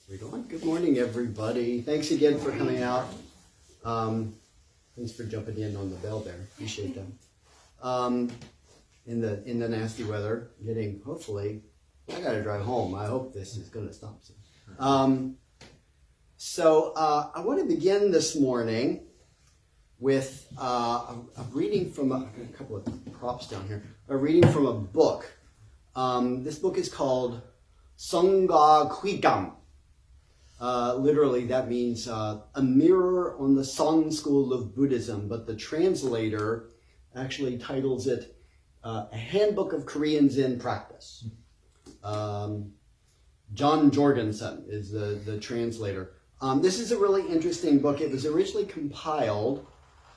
We're going. Good morning, everybody. Thanks again for coming out. Thanks for jumping in on the bell there. Appreciate that. In the nasty weather, hopefully, I got to drive home. I hope this is going to stop soon. So I want to begin this morning with a reading from a couple of props down here. A reading from a book. This book is called Sangha Kwikam. Literally, that means a mirror on the Song school of Buddhism, but the translator actually titles it A Handbook of Korean Zen Practice. John Jorgensen is the translator. This is a really interesting book. It was originally compiled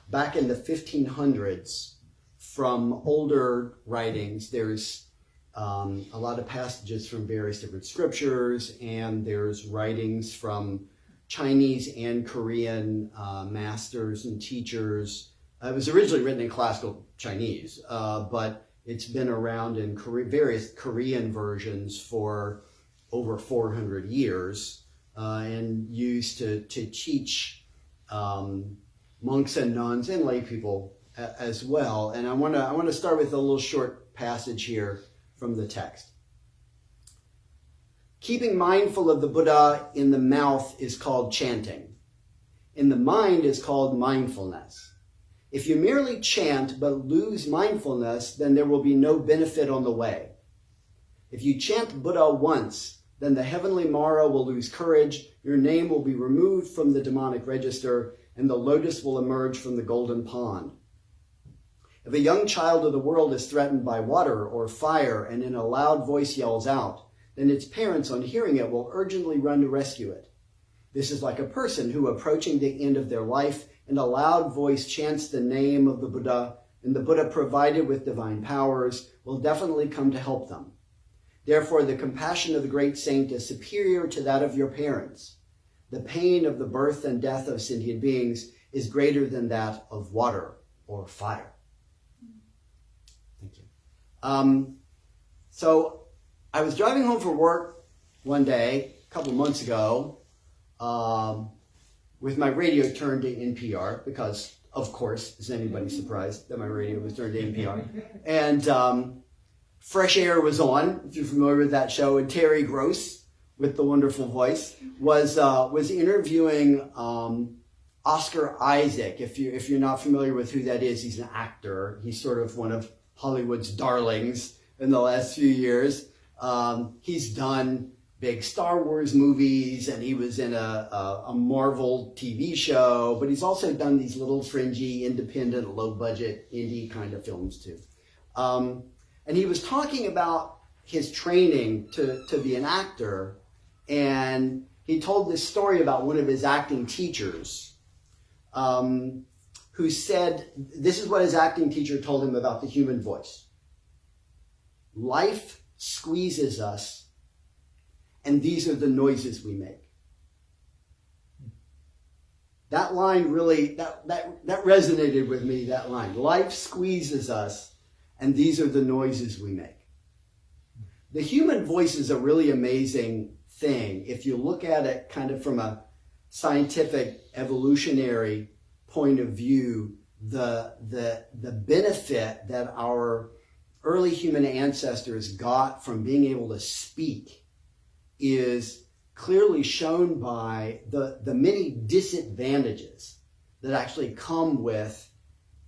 back in the 1500s from older writings. There's a lot of passages from various different scriptures, and there's writings from Chinese and Korean masters and teachers. It was originally written in classical Chinese, but it's been around in various Korean versions for over 400 years and used to teach monks and nuns and lay people as well. And I want to start with a little short passage here from the text. Keeping mindful of the Buddha in the mouth is called chanting. In the mind is called mindfulness. If you merely chant but lose mindfulness, then there will be no benefit on the way. If you chant Buddha once, then the heavenly Mara will lose courage, your name will be removed from the demonic register, and the lotus will emerge from the golden pond. If a young child of the world is threatened by water or fire and in a loud voice yells out, then its parents, on hearing it, will urgently run to rescue it. This is like a person who, approaching the end of their life, in a loud voice chants the name of the Buddha, and the Buddha, provided with divine powers, will definitely come to help them. Therefore, the compassion of the great saint is superior to that of your parents. The pain of the birth and death of sentient beings is greater than that of water or fire. Thank you. So I was driving home from work one day, a couple months ago, with my radio turned to NPR, because, of course, is anybody surprised that my radio was turned to NPR? And Fresh Air was on, if you're familiar with that show, and Terry Gross, with the wonderful voice, was interviewing Oscar Isaac. If you're not familiar with who that is, he's an actor. He's sort of one of Hollywood's darlings in the last few years. He's done big Star Wars movies, and he was in a Marvel TV show, but he's also done these little fringy, independent, low-budget, indie kind of films too. And he was talking about his training to be an actor, and he told this story about one of his acting teachers, who said, this is what his acting teacher told him about the human voice. Life squeezes us, and these are the noises we make. That line really, that resonated with me, that line. Life squeezes us, and these are the noises we make. The human voice is a really amazing thing. If you look at it kind of from a scientific, evolutionary point of view, the benefit that our early human ancestors got from being able to speak is clearly shown by the many disadvantages that actually come with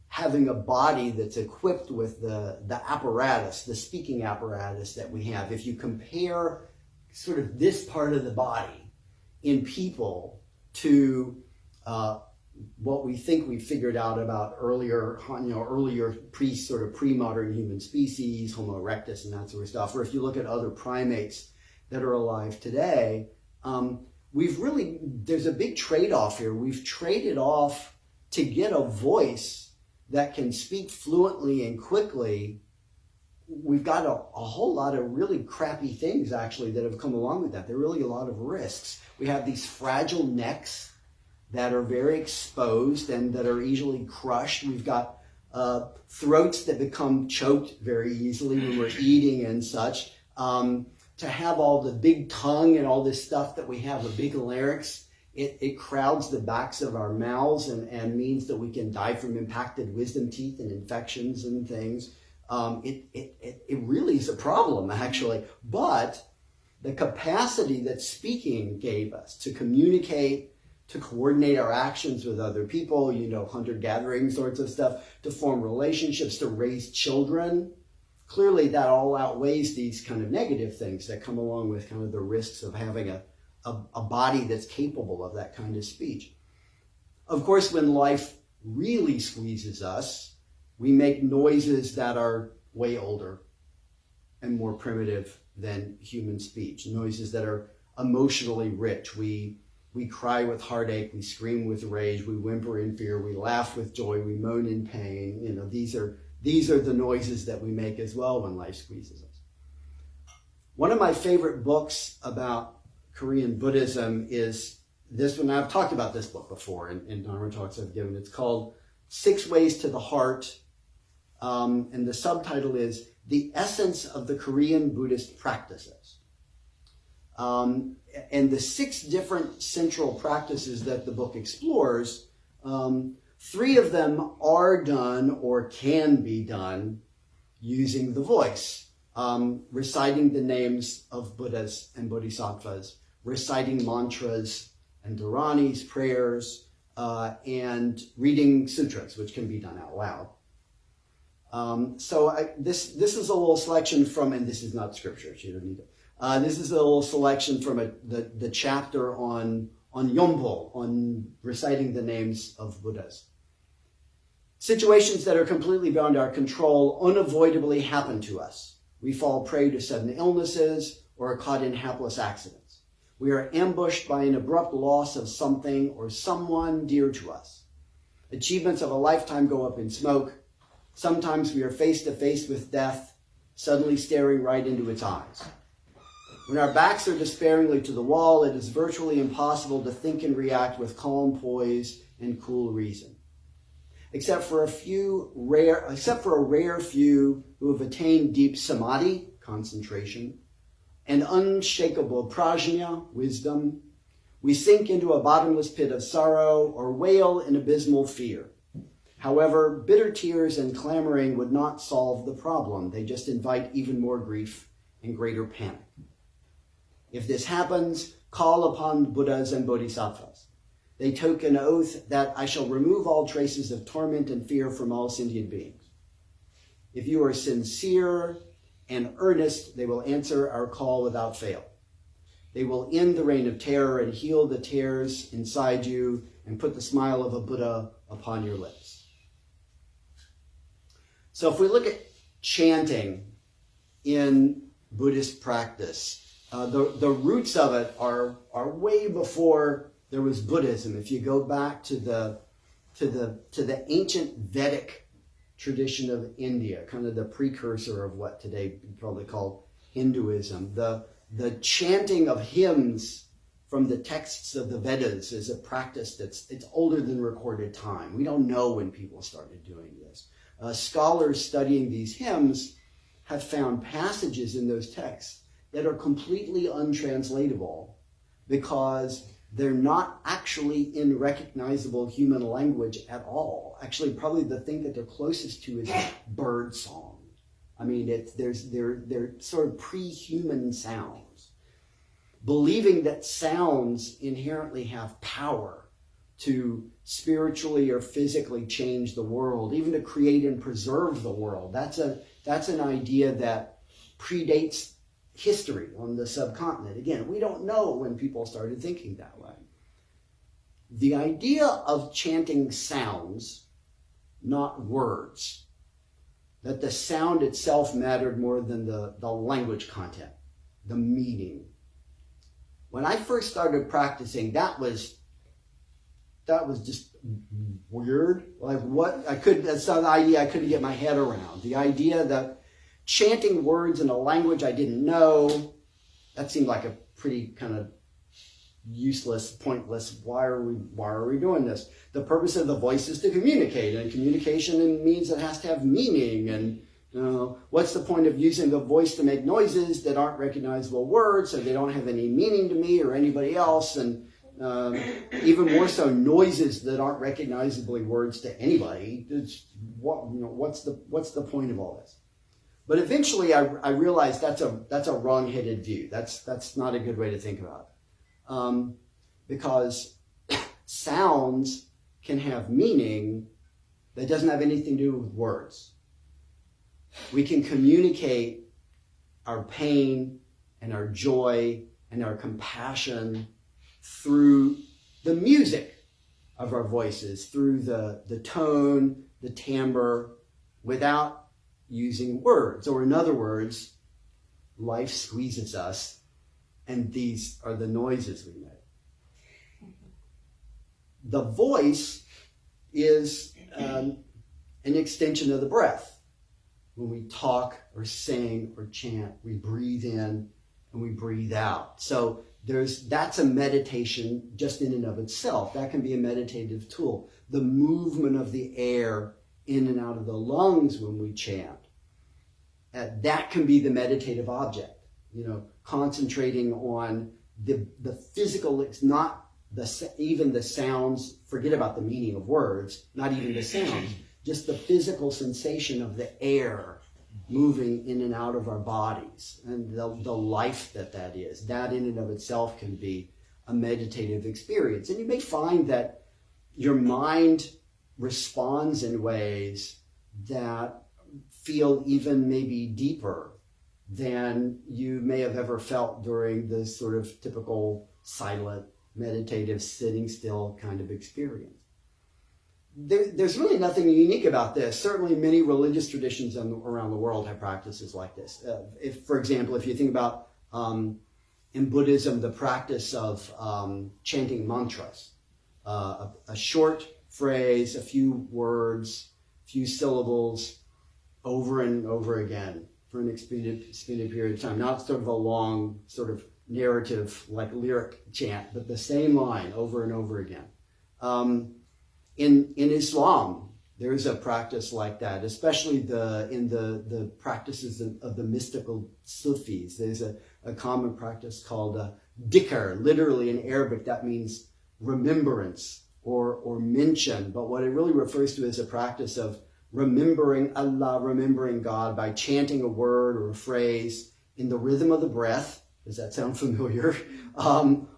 having a body that's equipped with the apparatus, the speaking apparatus that we have. If you compare sort of this part of the body in people to what we think we figured out about earlier pre-modern human species, Homo erectus and that sort of stuff, or if you look at other primates that are alive today, there's a big trade-off here. We've traded off to get a voice that can speak fluently and quickly. We've got a whole lot of really crappy things actually that have come along with that. There are really a lot of risks. We have these fragile necks that are very exposed and that are easily crushed. We've got throats that become choked very easily when we're eating and such. to have all the big tongue and all this stuff that we have, the big larynx, it crowds the backs of our mouths and means that we can die from impacted wisdom teeth and infections and things. It really is a problem, actually. But the capacity that speaking gave us to communicate, to coordinate our actions with other people, hunter-gathering sorts of stuff, to form relationships, to raise children, clearly that all outweighs these kind of negative things that come along with kind of the risks of having a body that's capable of that kind of speech. Of course, when life really squeezes us, we make noises that are way older and more primitive than human speech, noises that are emotionally rich. We cry with heartache, we scream with rage, we whimper in fear, we laugh with joy, we moan in pain. These are the noises that we make as well when life squeezes us. One of my favorite books about Korean Buddhism is this one. I've talked about this book before in Dharma talks I've given. It's called 6 Ways to the Heart, and the subtitle is The Essence of the Korean Buddhist Practices. And the 6 different central practices that the book explores, 3 of them are done or can be done using the voice, reciting the names of Buddhas and Bodhisattvas, reciting mantras and dharanis, prayers, and reading sutras, which can be done out loud. This is a little selection from, and this is not scripture, so you don't need it. This is a little selection from the chapter on Yompo, on reciting the names of Buddhas. Situations that are completely beyond our control unavoidably happen to us. We fall prey to sudden illnesses or are caught in hapless accidents. We are ambushed by an abrupt loss of something or someone dear to us. Achievements of a lifetime go up in smoke. Sometimes we are face to face with death, suddenly staring right into its eyes. When our backs are despairingly to the wall, it is virtually impossible to think and react with calm poise and cool reason. Except for a rare few who have attained deep samadhi, concentration, and unshakable prajna, wisdom, we sink into a bottomless pit of sorrow or wail in abysmal fear. However, bitter tears and clamoring would not solve the problem. They just invite even more grief and greater panic. If this happens, call upon Buddhas and Bodhisattvas. They took an oath that I shall remove all traces of torment and fear from all sentient beings. If you are sincere and earnest, they will answer our call without fail. They will end the reign of terror and heal the tears inside you and put the smile of a Buddha upon your lips. So if we look at chanting in Buddhist practice, the roots of it are way before there was Buddhism. If you go back to the ancient Vedic tradition of India, kind of the precursor of what today we probably call Hinduism, the chanting of hymns from the texts of the Vedas is a practice it's older than recorded time. We don't know when people started doing this. Scholars studying these hymns have found passages in those texts that are completely untranslatable because they're not actually in recognizable human language at all. Actually, probably the thing that they're closest to is bird song. I mean, they're sort of pre-human sounds. Believing that sounds inherently have power to spiritually or physically change the world, even to create and preserve the world. That's an idea that predates history on the subcontinent. Again, we don't know when people started thinking that way. The idea of chanting sounds, not words, that the sound itself mattered more than the language content, the meaning. When I first started practicing, that was just weird. Like that's an idea I couldn't get my head around. The idea that chanting words in a language I didn't know, that seemed like a pretty kind of useless, pointless, why are we doing this? The purpose of the voice is to communicate, and communication means it has to have meaning, and What's the point of using the voice to make noises that aren't recognizable words, so they don't have any meaning to me or anybody else? And even more so, noises that aren't recognizably words to anybody. What's the point of all this? But eventually, I realized that's a wrong-headed view. That's not a good way to think about it, because sounds can have meaning that doesn't have anything to do with words. We can communicate our pain and our joy and our compassion through the music of our voices, through the tone, the timbre, without using words. Or in other words, life squeezes us, and these are the noises we make. The voice is an extension of the breath. When we talk or sing or chant, we breathe in and we breathe out. So that's a meditation just in and of itself. That can be a meditative tool. The movement of the air in and out of the lungs when we chant, that can be the meditative object. Concentrating on the physical. It's not even the sounds. Forget about the meaning of words. Not even the sounds. Just the physical sensation of the air moving in and out of our bodies, and the life that is. That in and of itself can be a meditative experience. And you may find that your mind responds in ways that feel even maybe deeper than you may have ever felt during the sort of typical silent, meditative, sitting still kind of experience. There's really nothing unique about this. Certainly many religious traditions around the world have practices like this. For example, if you think about in Buddhism, the practice of chanting mantras, a short phrase, a few words, a few syllables, over and over again for an extended period of time. Not sort of a long sort of narrative like lyric chant, but the same line over and over again. In Islam, there's a practice like that, especially in the practices of the mystical Sufis. There's a common practice called dhikr. Literally in Arabic, that means remembrance or mention. But what it really refers to is a practice of remembering Allah, remembering God by chanting a word or a phrase in the rhythm of the breath. Does that sound familiar?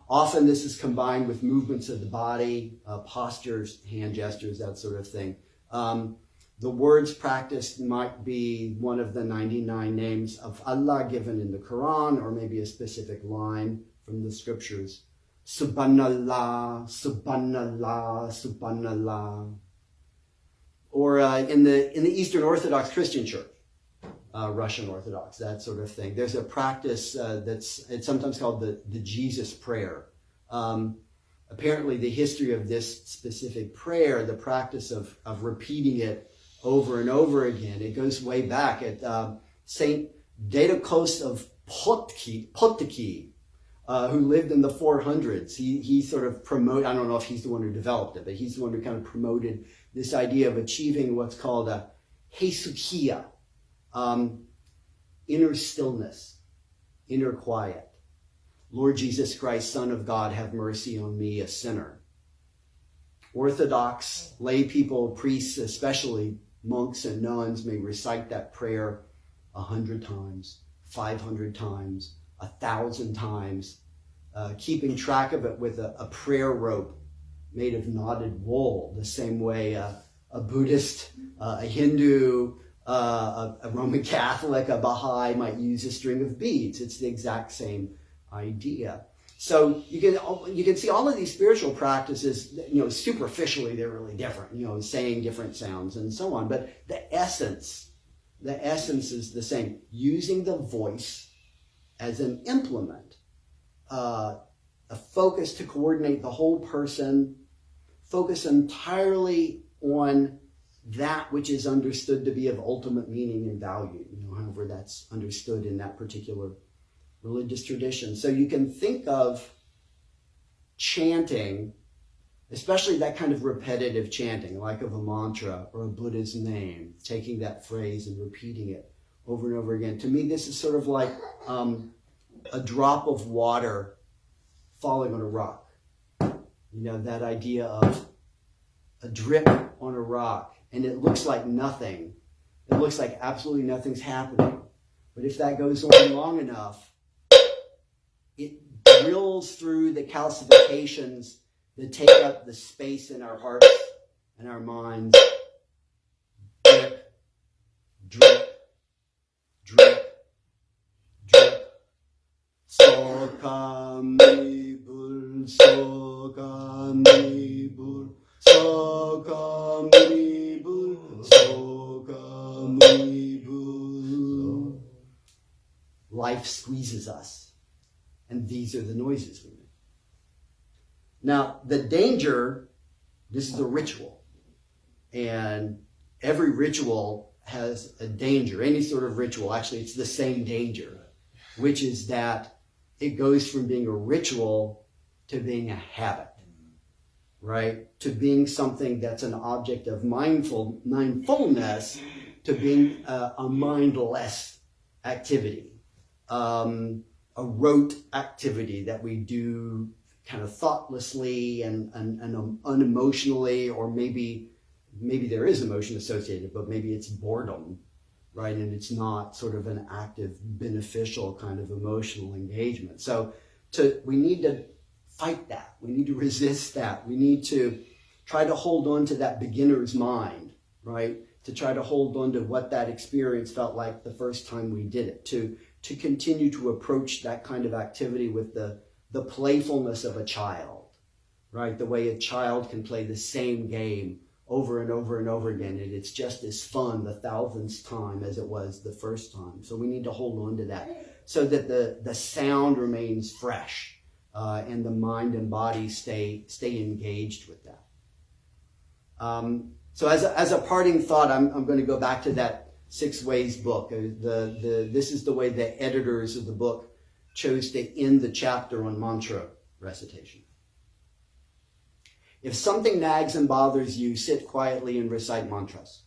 Often this is combined with movements of the body, postures, hand gestures, that sort of thing. The words practiced might be one of the 99 names of Allah given in the Quran, or maybe a specific line from the scriptures. Subhanallah, Subhanallah, Subhanallah. Or in the Eastern Orthodox Christian Church, Russian Orthodox, that sort of thing. There's a practice it's sometimes called the Jesus prayer. Apparently the history of this specific prayer, the practice of repeating it over and over again, it goes way back at Saint Dedekos of Potiki, who lived in the 400s. He sort of promoted, I don't know if he's the one who developed it, but he's the one who kind of promoted this idea of achieving what's called a hesukia, inner stillness, inner quiet. Lord Jesus Christ, Son of God, have mercy on me, a sinner. Orthodox lay people, priests, especially monks and nuns, may recite that prayer 100 times, 500 times, 1,000 times, keeping track of it with a prayer rope made of knotted wool, the same way a Buddhist, a Hindu, a Roman Catholic, a Baha'i might use a string of beads. It's the exact same idea. So you can see all of these spiritual practices, superficially they're really different, saying different sounds and so on. But the essence is the same. Using the voice as an implement, a focus to coordinate the whole person, focus entirely on that which is understood to be of ultimate meaning and value, however that's understood in that particular religious tradition. So you can think of chanting especially that kind of repetitive chanting, like of a mantra or a Buddha's name, taking that phrase and repeating it over and over again. To me, this is sort of like a drop of water falling on a rock. You know, that idea of a drip on a rock, and it looks like nothing. It looks like absolutely nothing's happening. But if that goes on long enough, it drills through the calcifications that take up the space in our hearts and our minds. Drip, drip, drip, drip. Sokamibul, sokamibul, sokamibul, sokamibul. Life squeezes us, and these are the noises we make. Now, the danger, this is a ritual, and every ritual has a danger. Any sort of ritual, actually, it's the same danger, which is that it goes from being a ritual to being a habit, right? To being something that's an object of mindfulness, to being a mindless activity, a rote activity that we do kind of thoughtlessly and unemotionally, or maybe there is emotion associated, but maybe it's boredom, right? And it's not sort of an active, beneficial kind of emotional engagement. So we need to fight that. We need to resist that. We need to try to hold on to that beginner's mind, right? To try to hold on to what that experience felt like the first time we did it, to continue to approach that kind of activity with the playfulness of a child, right? The way a child can play the same game over and over and over again, and it's just as fun the thousandth time as it was the first time. So we need to hold on to that so that the sound remains fresh, and the mind and body stay engaged with that. So as a parting thought, I'm going to go back to that 6 Ways book. This is the way the editors of the book chose to end the chapter on mantra recitation. If something nags and bothers you, sit quietly and recite mantras.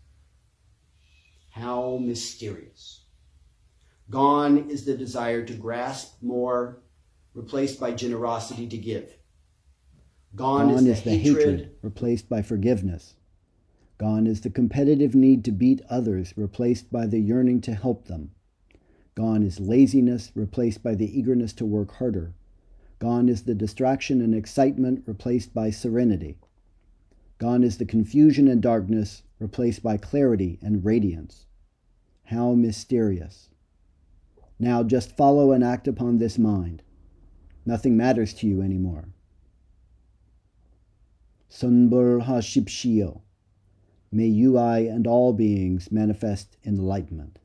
How mysterious. Gone is the desire to grasp more, replaced by generosity to give. Gone is the hatred, replaced by forgiveness. Gone is the competitive need to beat others, replaced by the yearning to help them. Gone is laziness, replaced by the eagerness to work harder. Gone is the distraction and excitement, replaced by serenity. Gone is the confusion and darkness, replaced by clarity and radiance. How mysterious. Now just follow and act upon this mind. Nothing matters to you anymore. Sunbur ha Shipshio. May you, I, and all beings manifest enlightenment.